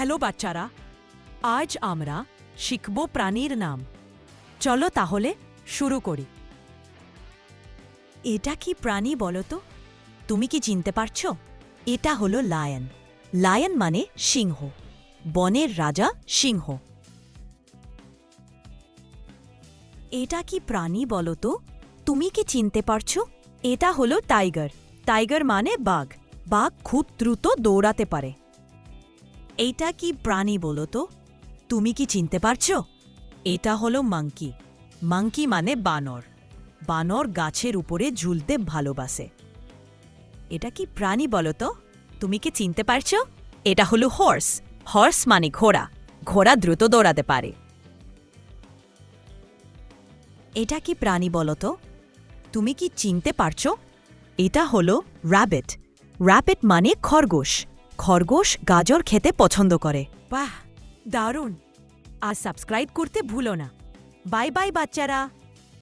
Hello বাচ্চারা, আজ আমরা শিখব প্রাণীর নাম। চলো তাহলে শুরু করি। এটা কি প্রাণী বলো তো? তুমি কি চিনতে পারছো? এটা হলো লায়ন। লায়ন মানে সিংহ, বনের রাজা সিংহ। এটা কি প্রাণী বলো তো? তুমি কি চিনতে পারছো? এটা হলো টাইগার। টাইগার মানে বাঘ। বাঘ খুব দ্রুত দৌড়াতে পারে। এইটা কি প্রাণী বলো তো? তুমি কি চিনতে পারছো? এটা হলো মাংকি। মাংকি মানে বানর। বানর গাছের উপরে ঝুলতে ভালোবাসে। এটা কি প্রাণী বলো তো? তুমি কি চিনতে পারছো? এটা হলো হর্স। হর্স মানে ঘোড়া। ঘোড়া দ্রুত দৌড়াতে পারে। এটা কি প্রাণী বলো তো? তুমি কি চিনতে পারছো? এটা হলো র‍্যাবিট। র‍্যাবিট মানে খরগোশ। খরগোশ গাজর খেতে পছন্দ করে। বাহ, দারুণ! আর সাবস্ক্রাইব করতে ভুলো না। বাই বাই বাচ্চারা।